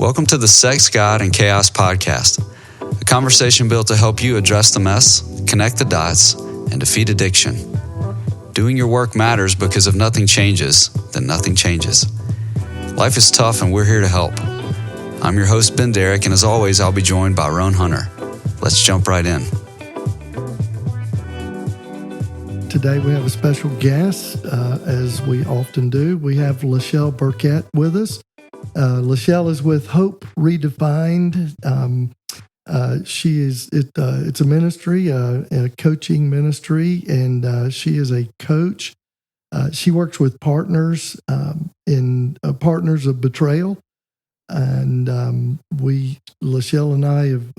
Welcome to the Sex, God, and Chaos podcast, a conversation built to help you address the mess, connect the dots, and defeat addiction. Doing your work matters because if nothing changes, then nothing changes. Life is tough and we're here to help. I'm your host, Ben Derrick, and as always, I'll be joined by Roan Hunter. Let's jump right in. Today we have a special guest, as we often do. We have Lyschel Burket with us. Lyschel is with Hope Redefined. It's a ministry, a coaching ministry, and she is a coach. She works with partners in partners of betrayal, and Lyschel and I have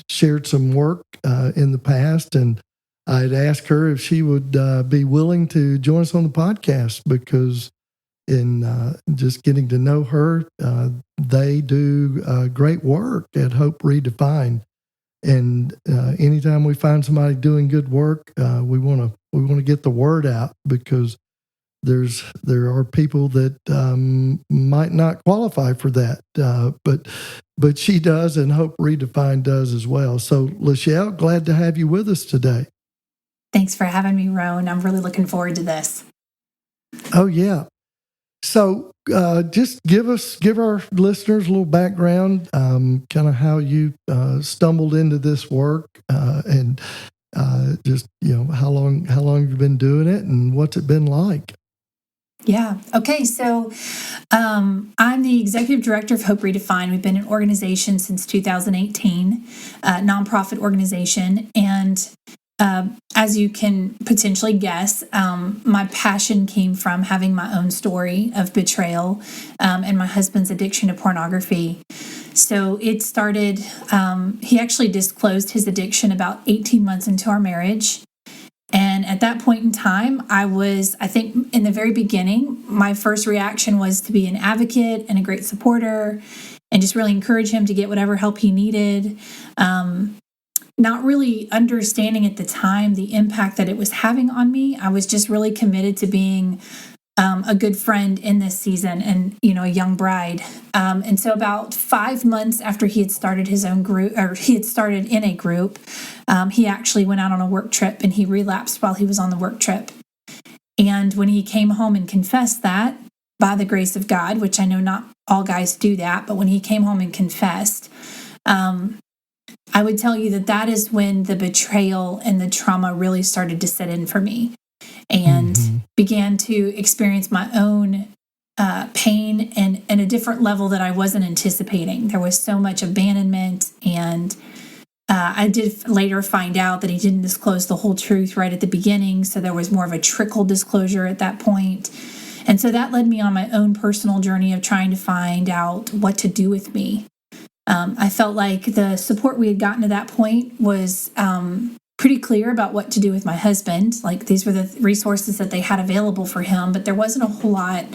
shared some work in the past, and I'd asked her if she would be willing to join us on the podcast because in just getting to know her, they do great work at Hope Redefined. And anytime we find somebody doing good work, we want to get the word out because there are people that might not qualify for that, but she does, and Hope Redefined does as well. So, Lyschel, glad to have you with us today. Thanks for having me, Roan. I'm really looking forward to this. Oh yeah. So, just give our listeners a little background, kind of how you stumbled into this work, and just how long you've been doing it, and what's it been like. Yeah. Okay. So, I'm the executive director of Hope Redefined. We've been an organization since 2018, a nonprofit organization, and as you can potentially guess, my passion came from having my own story of betrayal and my husband's addiction to pornography. So it started, he actually disclosed his addiction about 18 months into our marriage. And at that point in time, I think in the very beginning, my first reaction was to be an advocate and a great supporter and just really encourage him to get whatever help he needed. Not really understanding at the time the impact that it was having on me. I was just really committed to being a good friend in this season and, a young bride. And so about 5 months after he had started his own group, or he had started in a group, he actually went out on a work trip and he relapsed while he was on the work trip. And when he came home and confessed that, by the grace of God, which I know not all guys do that, but when he came home and confessed, I would tell you that is when the betrayal and the trauma really started to set in for me and began to experience my own pain and a different level that I wasn't anticipating. There was so much abandonment, and I did later find out that he didn't disclose the whole truth right at the beginning, so there was more of a trickle disclosure at that point. And so that led me on my own personal journey of trying to find out what to do with me. I felt like the support we had gotten to that point was pretty clear about what to do with my husband. Like these were the resources that they had available for him, but there wasn't a whole lot.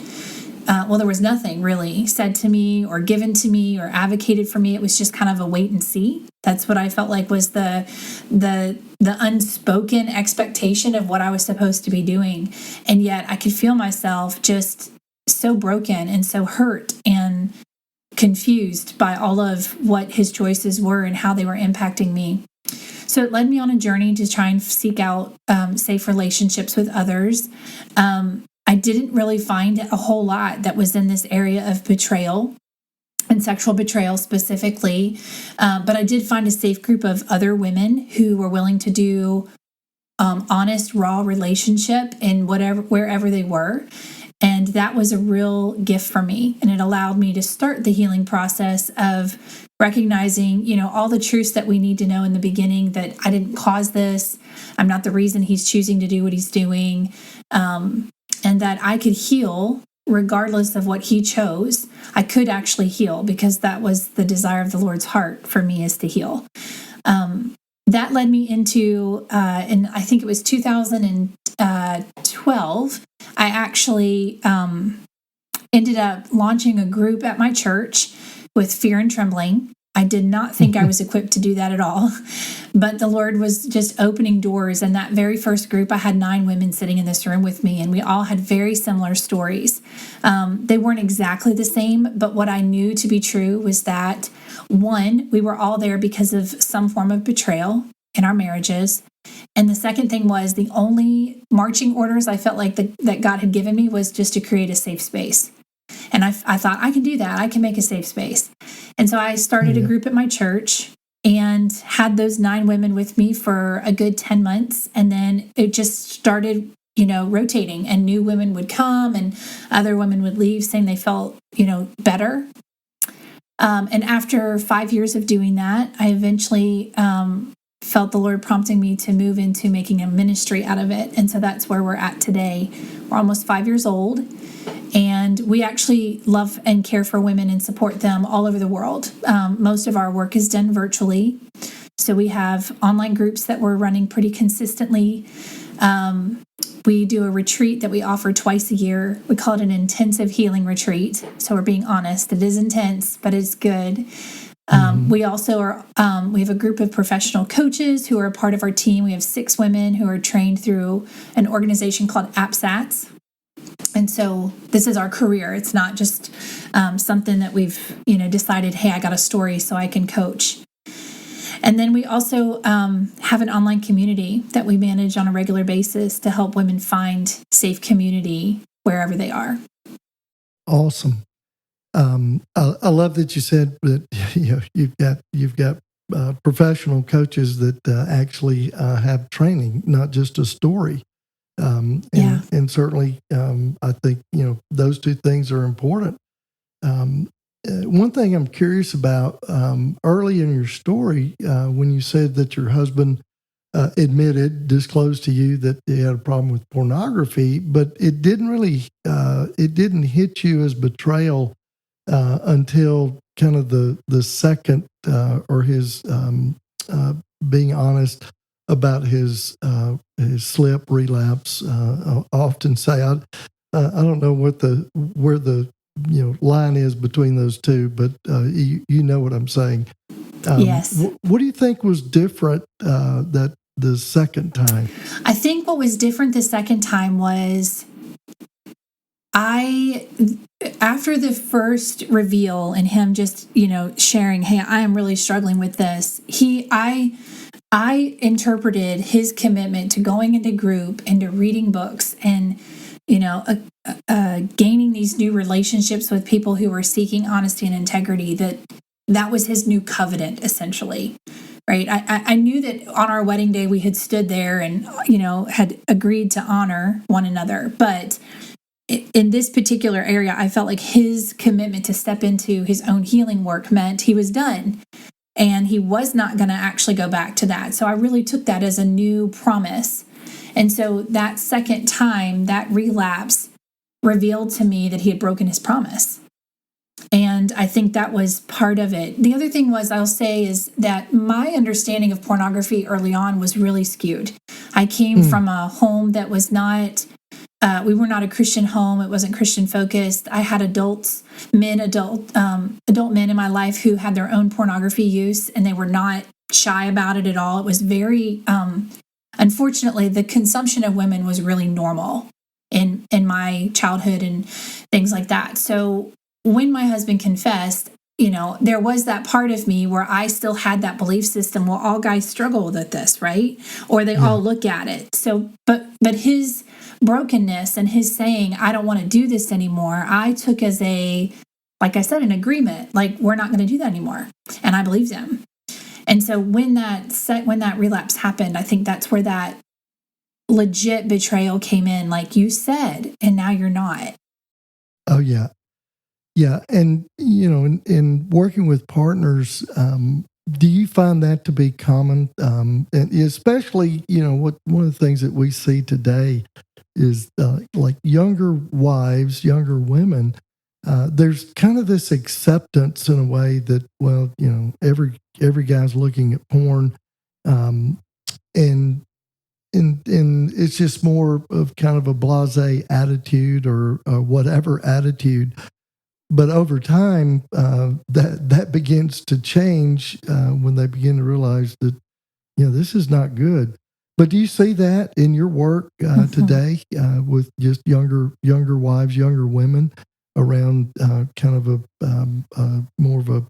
There was nothing really said to me or given to me or advocated for me. It was just kind of a wait and see. That's what I felt like was the unspoken expectation of what I was supposed to be doing. And yet I could feel myself just so broken and so hurt and confused by all of what his choices were and how they were impacting me. So it led me on a journey to try and seek out safe relationships with others. I didn't really find a whole lot that was in this area of betrayal and sexual betrayal specifically, but I did find a safe group of other women who were willing to do honest, raw relationship in wherever they were. And that was a real gift for me. And it allowed me to start the healing process of recognizing, all the truths that we need to know in the beginning, that I didn't cause this. I'm not the reason he's choosing to do what he's doing. And that I could heal regardless of what he chose. I could actually heal because that was the desire of the Lord's heart for me, is to heal. That led me into, and I think it was 2012, I actually ended up launching a group at my church with Fear and Trembling. I did not think I was equipped to do that at all. But the Lord was just opening doors. And that very first group, I had 9 women sitting in this room with me, and we all had very similar stories. They weren't exactly the same, but what I knew to be true was that, one, we were all there because of some form of betrayal in our marriages. And the second thing was, the only marching orders I felt like that God had given me was just to create a safe space. And I thought, I can do that. I can make a safe space. And so I started a group at my church and had those 9 women with me for a good 10 months. And then it just started, rotating, and new women would come and other women would leave saying they felt, better. And after 5 years of doing that, I eventually felt the Lord prompting me to move into making a ministry out of it. And so that's where we're at today. We're almost 5 years old. And we actually love and care for women and support them all over the world. Most of our work is done virtually. So we have online groups that we're running pretty consistently. We do a retreat that we offer twice a year. We call it an intensive healing retreat. So we're being honest. It is intense, but it's good. We also we have a group of professional coaches who are a part of our team. We have 6 women who are trained through an organization called AppSats. And so this is our career. It's not just something that we've, decided, hey, I got a story so I can coach. And then we also have an online community that we manage on a regular basis to help women find safe community wherever they are. Awesome. I love that you said that you've got professional coaches that actually have training, not just a story. And certainly, I think, those two things are important. One thing I'm curious about, early in your story, when you said that your husband disclosed to you that he had a problem with pornography, but it didn't hit you as betrayal until kind of the second, or his being honest about his slip relapse. I often say I don't know where the line is between those two, but you know what I'm saying. Yes. What do you think was different that the second time? I think what was different the second time was after the first reveal and him just sharing, hey, I am really struggling with this. I interpreted his commitment to going into group and to reading books and, gaining these new relationships with people who were seeking honesty and integrity, that was his new covenant, essentially, right? I knew that on our wedding day we had stood there and, had agreed to honor one another. But in this particular area, I felt like his commitment to step into his own healing work meant he was done. And he was not going to actually go back to that. So I really took that as a new promise. And so that second time, that relapse revealed to me that he had broken his promise. And I think that was part of it. The other thing I'll say is that my understanding of pornography early on was really skewed. I came from a home that was not, we were not a Christian home. It wasn't Christian focused. I had adult men in my life who had their own pornography use, and they were not shy about it at all. It was very, unfortunately, the consumption of women was really normal in my childhood and things like that. So when my husband confessed, there was that part of me where I still had that belief system. Well, all guys struggle with this, right? Or they all look at it. So, but his brokenness and his saying, I don't want to do this anymore, I took as like I said, an agreement, like we're not going to do that anymore. And I believed him. And so when that relapse happened, I think that's where that legit betrayal came in, like you said, and now you're not. Oh, yeah. Yeah. And, in working with partners, do you find that to be common? And especially, one of the things that we see today is like younger wives, younger women, there's kind of this acceptance in a way that, well, every guy's looking at porn, and it's just more of kind of a blasé attitude or whatever attitude. but over time, that begins to change when they begin to realize that this is not good. But do you see that in your work today with just younger wives, younger women around kind of a more of a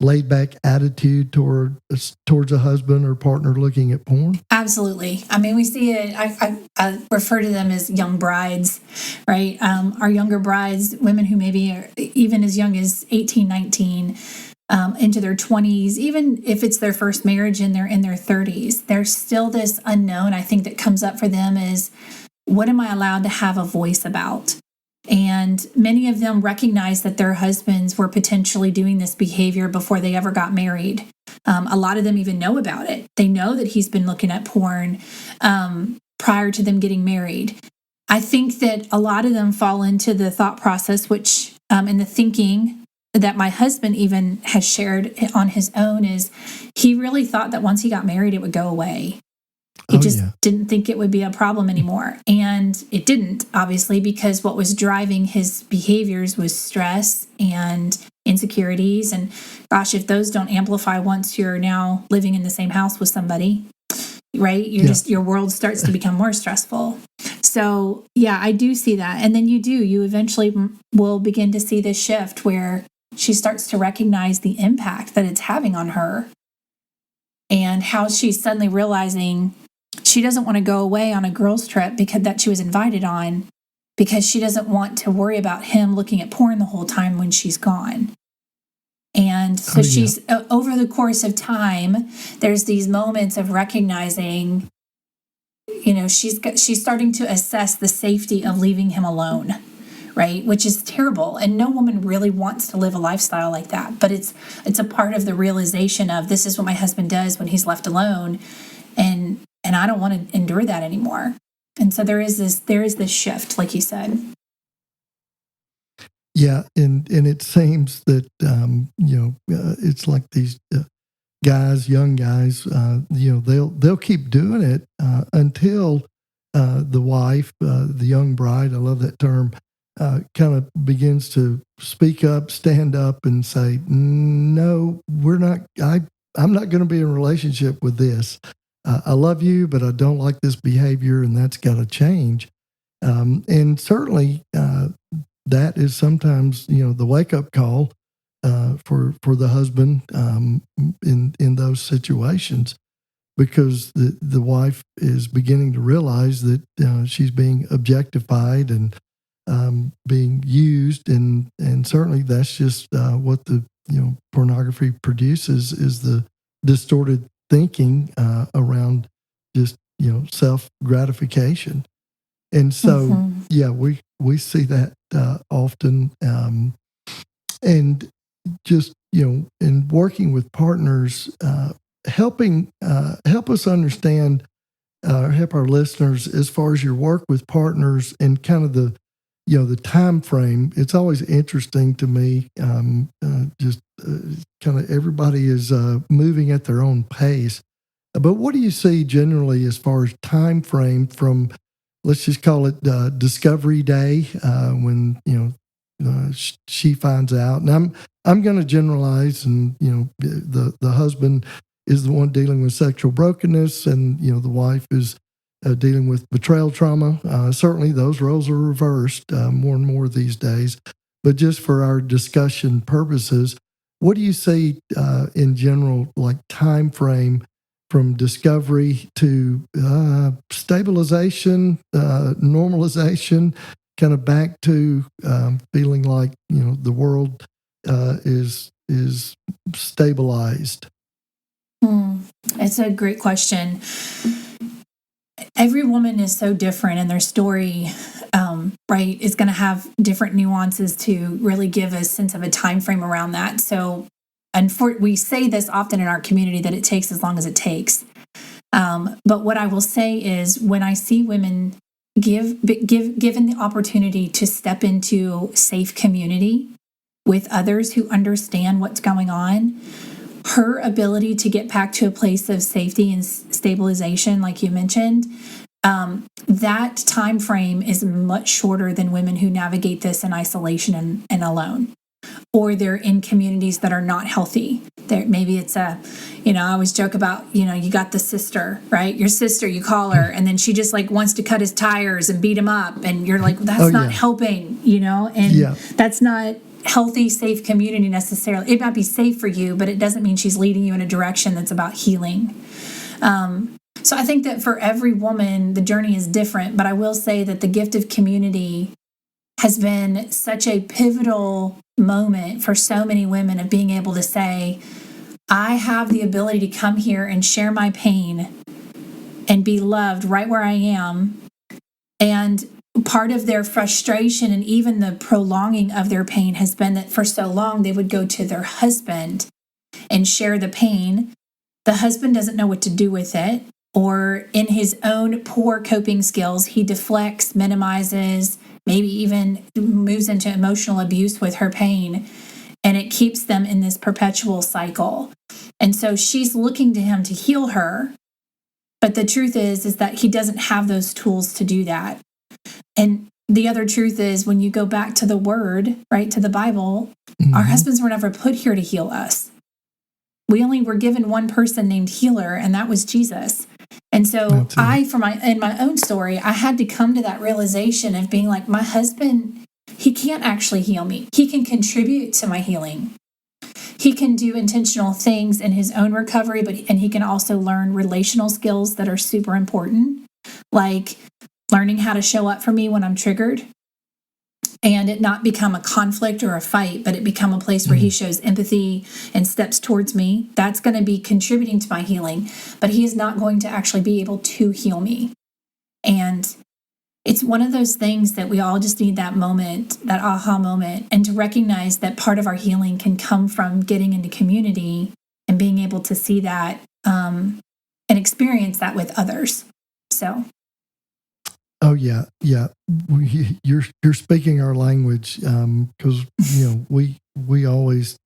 laid back attitude towards a husband or partner looking at porn? Absolutely. I mean, we see it. I refer to them as young brides, right? Our younger brides, women who maybe are even as young as 18, 19, into their 20s, even if it's their first marriage and they're in their 30s, there's still this unknown, I think, that comes up for them is, what am I allowed to have a voice about? And many of them recognize that their husbands were potentially doing this behavior before they ever got married. A lot of them even know about it. They know that he's been looking at porn prior to them getting married. I think that a lot of them fall into the thought process, which in the thinking that my husband even has shared on his own, is he really thought that once he got married, it would go away. He didn't think it would be a problem anymore. And it didn't, obviously, because what was driving his behaviors was stress and insecurities. And gosh, if those don't amplify once you're now living in the same house with somebody, right? Your world starts to become more stressful. So yeah, I do see that. And then you eventually will begin to see this shift where she starts to recognize the impact that it's having on her and how she's suddenly realizing she doesn't want to go away on a girls' trip that she was invited on, because she doesn't want to worry about him looking at porn the whole time when she's gone. And so she's over the course of time, there's these moments of recognizing, she's starting to assess the safety of leaving him alone, right? Which is terrible. And no woman really wants to live a lifestyle like that. But it's a part of the realization of, this is what my husband does when he's left alone. And I don't want to endure that anymore. And so there is this shift, like you said. Yeah, and it seems that it's like these young guys, they'll keep doing it until the wife, the young bride, I love that term, kind of begins to speak up, stand up, and say, "No, we're not. I'm not going to be in a relationship with this. I love you, but I don't like this behavior, and that's got to change." And certainly, that is sometimes the wake up call for the husband in those situations, because the wife is beginning to realize that she's being objectified and being used, and certainly that's just what the pornography produces, is the distorted thinking around just self gratification. And so we see that often, and just in working with partners, help us understand, help our listeners as far as your work with partners and kind of the time frame. It's always interesting to me, just kind of everybody is moving at their own pace. But what do you see generally as far as time frame from, let's just call it discovery day, when she finds out, and I'm going to generalize, and the husband is the one dealing with sexual brokenness, and the wife is dealing with betrayal trauma. Certainly, those roles are reversed more and more these days. But just for our discussion purposes, what do you see in general, like time frame from discovery to stabilization, normalization, kind of back to feeling like the world is stabilized? It's a great question. Every woman is so different, and their story, right, is going to have different nuances to really give a sense of a time frame around that. So, we say this often in our community, that it takes as long as it takes. But what I will say is, when I see women given the opportunity to step into safe community with others who understand what's going on, her ability to get back to a place of safety and stabilization, like you mentioned, that time frame is much shorter than women who navigate this in isolation and alone. or they're in communities that are not healthy. Maybe it's I always joke about, you got the sister, right? Your sister, you call her, and then she just like wants to cut his tires and beat him up. And you're like, that's not helping, and that's not healthy, safe community necessarily. It might be safe for you, but it doesn't mean she's leading you in a direction that's about healing. So I think that for every woman, the journey is different, but I will say that the gift of community has been such a pivotal moment for so many women of being able to say, I have the ability to come here and share my pain and be loved right where I am. And part of their frustration and even the prolonging of their pain has been that for so long they would go to their husband and share the pain. The husband doesn't know what to do with it, or in his own poor coping skills, he deflects, minimizes, maybe even moves into emotional abuse with her pain, and it keeps them in this perpetual cycle. And so she's looking to him to heal her, but the truth is that he doesn't have those tools to do that. And the other truth is, when you go back to the word, right, to the Bible, our husbands were never put here to heal us. We only were given one person named healer, and that was Jesus. And so in my own story, I had to come to that realization of being like, my husband, he can't actually heal me. He can contribute to my healing. He can do intentional things in his own recovery, and he can also learn relational skills that are super important, like learning how to show up for me when I'm triggered, and it not become a conflict or a fight, but it become a place where he shows empathy and steps towards me. That's going to be contributing to my healing, but he is not going to actually be able to heal me. And it's one of those things that we all just need that moment, that aha moment, and to recognize that part of our healing can come from getting into community and being able to see that and experience that with others. So. Oh yeah. You're speaking our language, because we always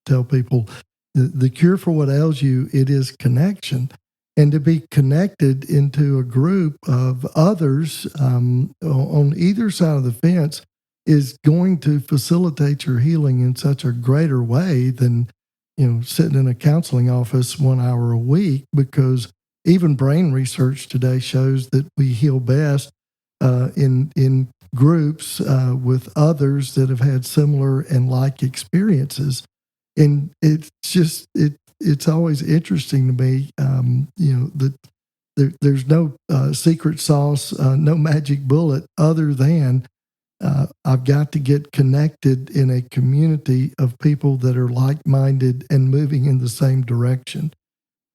tell people the cure for what ails you, it is connection, and to be connected into a group of others on either side of the fence is going to facilitate your healing in such a greater way than sitting in a counseling office 1 hour a week, because even brain research today shows that we heal best in groups with others that have had similar and like experiences. And it's always interesting to me, that there's no secret sauce, no magic bullet, other than I've got to get connected in a community of people that are like-minded and moving in the same direction.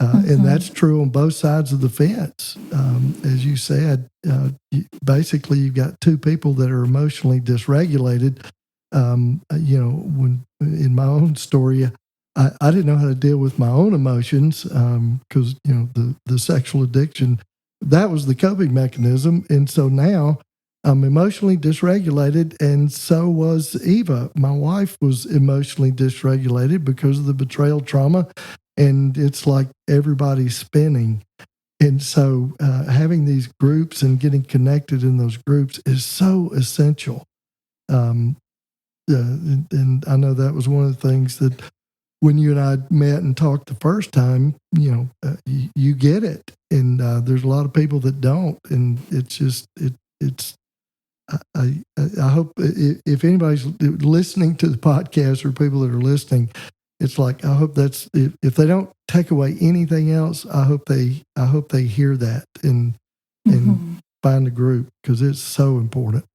And that's true on both sides of the fence. As you said, basically you've got two people that are emotionally dysregulated. When in my own story, I didn't know how to deal with my own emotions, because the sexual addiction, that was the coping mechanism. And so now I'm emotionally dysregulated, and so was Eva. My wife was emotionally dysregulated because of the betrayal trauma. And it's like everybody's spinning. And so having these groups and getting connected in those groups is so essential. And I know that was one of the things that when you and I met and talked the first time, you get it. And there's a lot of people that don't. And it's just, I hope if anybody's listening to the podcast, or people that are listening, it's like, I hope that's, if they don't take away anything else, I hope they hear that and find a group, because it's so important.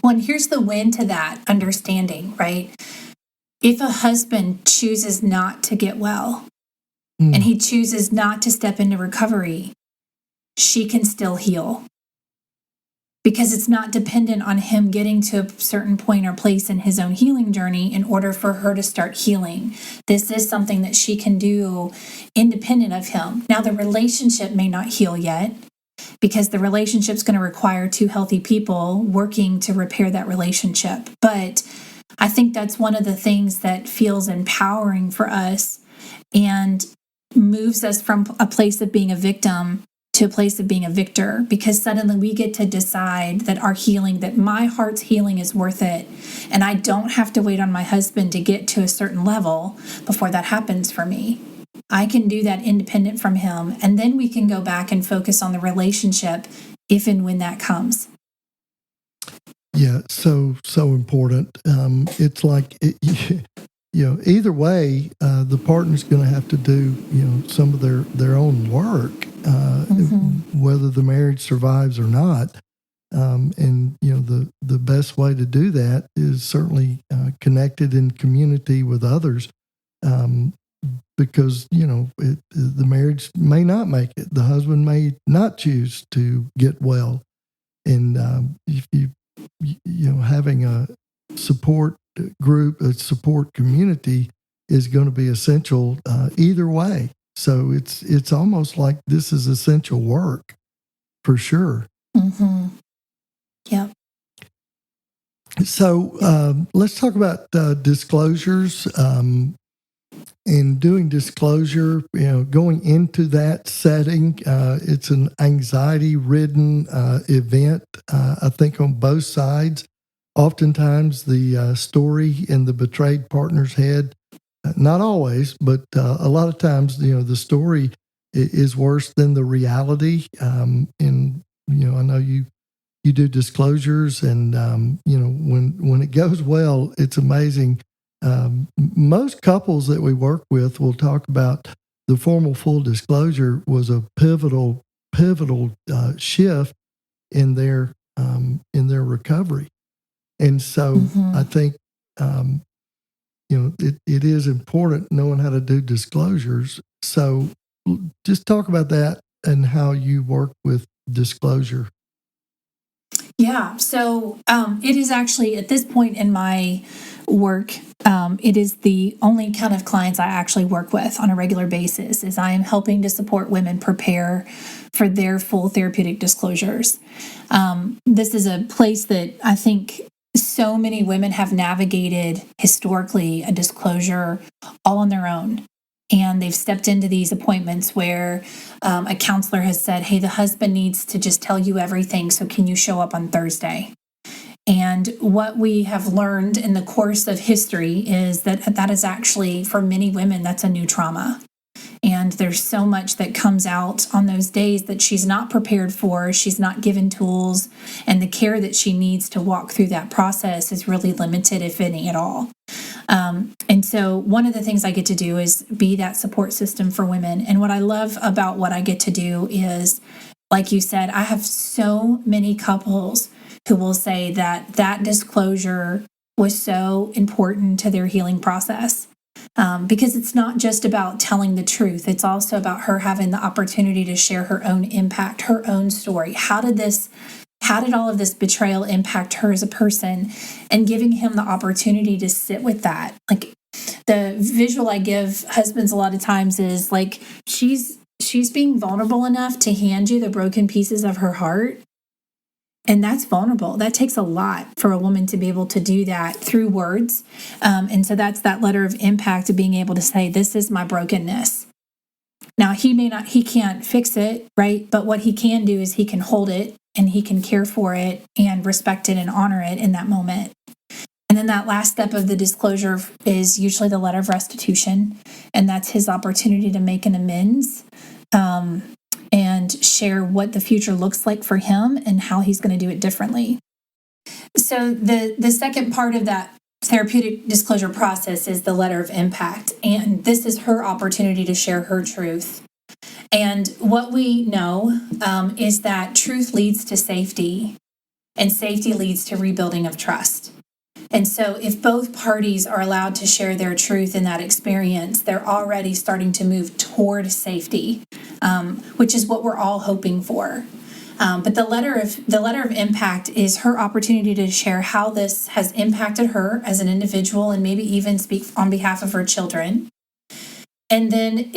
Well, and here's the win to that understanding, right? If a husband chooses not to get well and he chooses not to step into recovery, she can still heal. Because it's not dependent on him getting to a certain point or place in his own healing journey in order for her to start healing. This is something that she can do independent of him. Now, the relationship may not heal yet, because the relationship's going to require two healthy people working to repair that relationship. But I think that's one of the things that feels empowering for us and moves us from a place of being a victim to a place of being a victor, because suddenly we get to decide that our healing, that my heart's healing is worth it. And I don't have to wait on my husband to get to a certain level before that happens for me. I can do that independent from him. And then we can go back and focus on the relationship if and when that comes. Yeah, so important. It's like, either way, the partner's going to have to do, some of their own work, whether the marriage survives or not. And the best way to do that is certainly connected in community with others, because the marriage may not make it. The husband may not choose to get well, and if having a support group, a support community is going to be essential either way. So it's almost like this is essential work for sure. Mm-hmm. Yep. So let's talk about disclosures and doing disclosure. Going into that setting, it's an anxiety-ridden event. I think on both sides. Oftentimes, the story in the betrayed partner's head, not always, but a lot of times, the story is worse than the reality. And I know you do disclosures, and when it goes well, it's amazing. Most couples that we work with will talk about the formal full disclosure was a pivotal shift in their recovery. And so I think, it is important knowing how to do disclosures. So just talk about that and how you work with disclosure. Yeah. So it is actually, at this point in my work, it is the only kind of clients I actually work with on a regular basis, is I am helping to support women prepare for their full therapeutic disclosures. This is a place that I think so many women have navigated historically a disclosure all on their own. And they've stepped into these appointments where a counselor has said, hey, the husband needs to just tell you everything, so can you show up on Thursday? And what we have learned in the course of history is that is actually, for many women, that's a new trauma. And there's so much that comes out on those days that she's not prepared for. She's not given tools, and the care that she needs to walk through that process is really limited, if any at all. And so one of the things I get to do is be that support system for women. And what I love about what I get to do is, like you said, I have so many couples who will say that disclosure was so important to their healing process. Because it's not just about telling the truth. It's also about her having the opportunity to share her own impact, her own story. How did all of this betrayal impact her as a person? And giving him the opportunity to sit with that. Like, the visual I give husbands a lot of times is like, she's being vulnerable enough to hand you the broken pieces of her heart. And that's vulnerable. That takes a lot for a woman to be able to do that through words. And so that's that letter of impact of being able to say, this is my brokenness. Now, he can't fix it, right? But what he can do is he can hold it, and he can care for it and respect it and honor it in that moment. And then that last step of the disclosure is usually the letter of restitution. And that's his opportunity to make an amends. And share what the future looks like for him and how he's going to do it differently. So the second part of that therapeutic disclosure process is the letter of impact. And this is her opportunity to share her truth. And what we know is that truth leads to safety, and safety leads to rebuilding of trust. And so if both parties are allowed to share their truth in that experience, they're already starting to move toward safety, which is what we're all hoping for. But the letter of impact is her opportunity to share how this has impacted her as an individual, and maybe even speak on behalf of her children. And then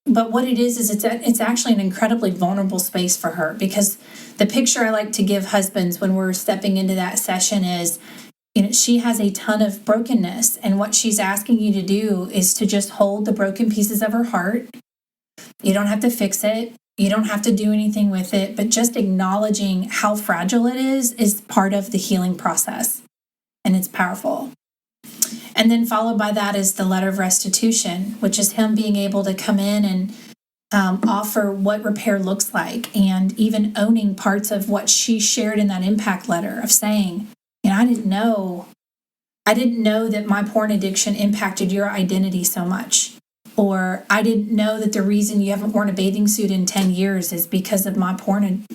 but what it is it's actually an incredibly vulnerable space for her, because the picture I like to give husbands when we're stepping into that session is, she has a ton of brokenness, and what she's asking you to do is to just hold the broken pieces of her heart. You don't have to fix it. You don't have to do anything with it, but just acknowledging how fragile it is part of the healing process. And it's powerful. And then followed by that is the letter of restitution, which is him being able to come in and offer what repair looks like, and even owning parts of what she shared in that impact letter of saying, I didn't know that my porn addiction impacted your identity so much. Or I didn't know that the reason you haven't worn a bathing suit in 10 years is because of my porn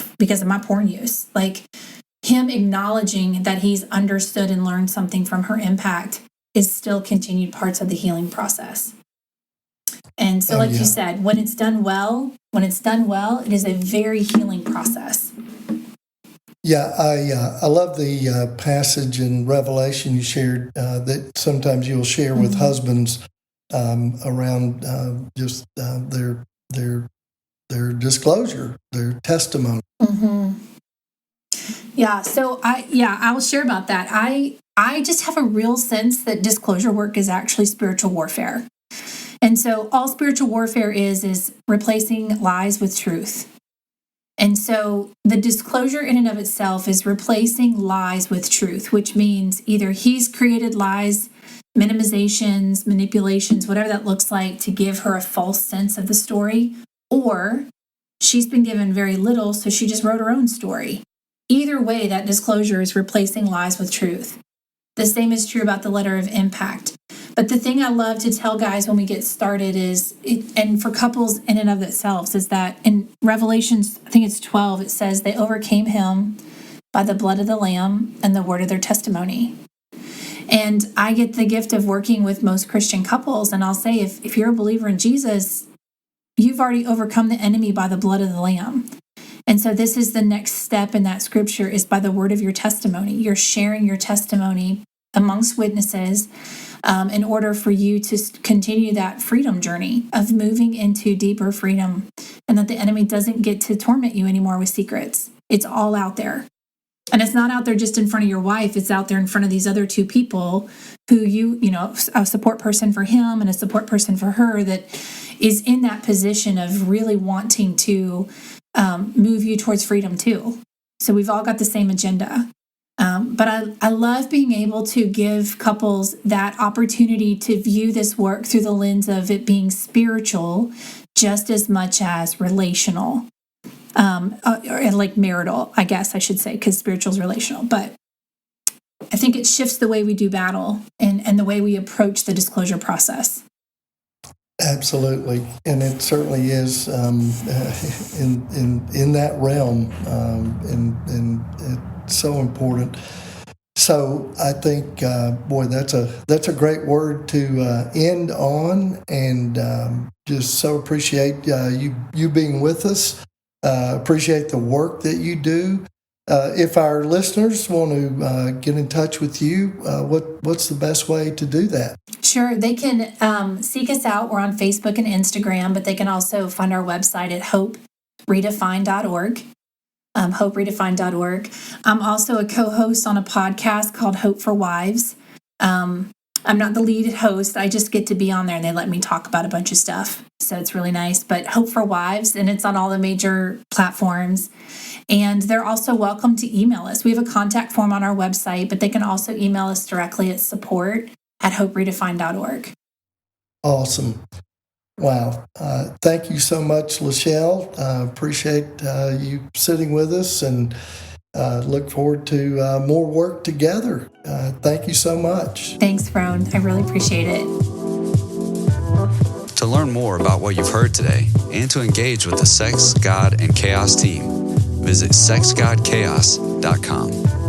use. Like, him acknowledging that he's understood and learned something from her impact is still continued parts of the healing process. And so, you said, when it's done well, it is a very healing process. Yeah, I love the passage in Revelation you shared that sometimes you'll share with husbands around just their disclosure, their testimony. Mm-hmm. Yeah. So I will share about that. I just have a real sense that disclosure work is actually spiritual warfare. And so all spiritual warfare is replacing lies with truth. And so the disclosure in and of itself is replacing lies with truth, which means either he's created lies, minimizations, manipulations, whatever that looks like, to give her a false sense of the story, or she's been given very little, so she just wrote her own story. Either way, that disclosure is replacing lies with truth. The same is true about the letter of impact. But the thing I love to tell guys when we get started is, and for couples in and of themselves, is that in Revelations, I think it's 12, it says they overcame him by the blood of the Lamb and the word of their testimony. And I get the gift of working with most Christian couples, and I'll say, if you're a believer in Jesus, you've already overcome the enemy by the blood of the Lamb. And so this is the next step in that scripture, is by the word of your testimony. You're sharing your testimony amongst witnesses in order for you to continue that freedom journey of moving into deeper freedom, and that the enemy doesn't get to torment you anymore with secrets. It's all out there. And it's not out there just in front of your wife. It's out there in front of these other two people who a support person for him and a support person for her, that is in that position of really wanting to move you towards freedom too. So we've all got the same agenda. But I love being able to give couples that opportunity to view this work through the lens of it being spiritual just as much as relational. Or like marital, I guess I should say, because spiritual is relational. But I think it shifts the way we do battle and the way we approach the disclosure process. Absolutely, and it certainly is in that realm, and it's so important. So I think, boy, that's a great word to end on, and just so appreciate you being with us. Appreciate the work that you do. If our listeners want to get in touch with you, what's the best way to do that? Sure. They can seek us out. We're on Facebook and Instagram, but they can also find our website at hoperedefined.org. hoperedefined.org. I'm also a co-host on a podcast called Hope for Wives. I'm not the lead host. I just get to be on there, and they let me talk about a bunch of stuff. So it's really nice. But Hope for Wives, and it's on all the major platforms. And they're also welcome to email us. We have a contact form on our website, but they can also email us directly at support@hoperedefined.org. Awesome. Wow. Thank you so much, Lyschel. Appreciate you sitting with us, and look forward to more work together. Thank you so much. Thanks, Frone. I really appreciate it. To learn more about what you've heard today and to engage with the Sex, God, and Chaos team, visit sexgodchaos.com.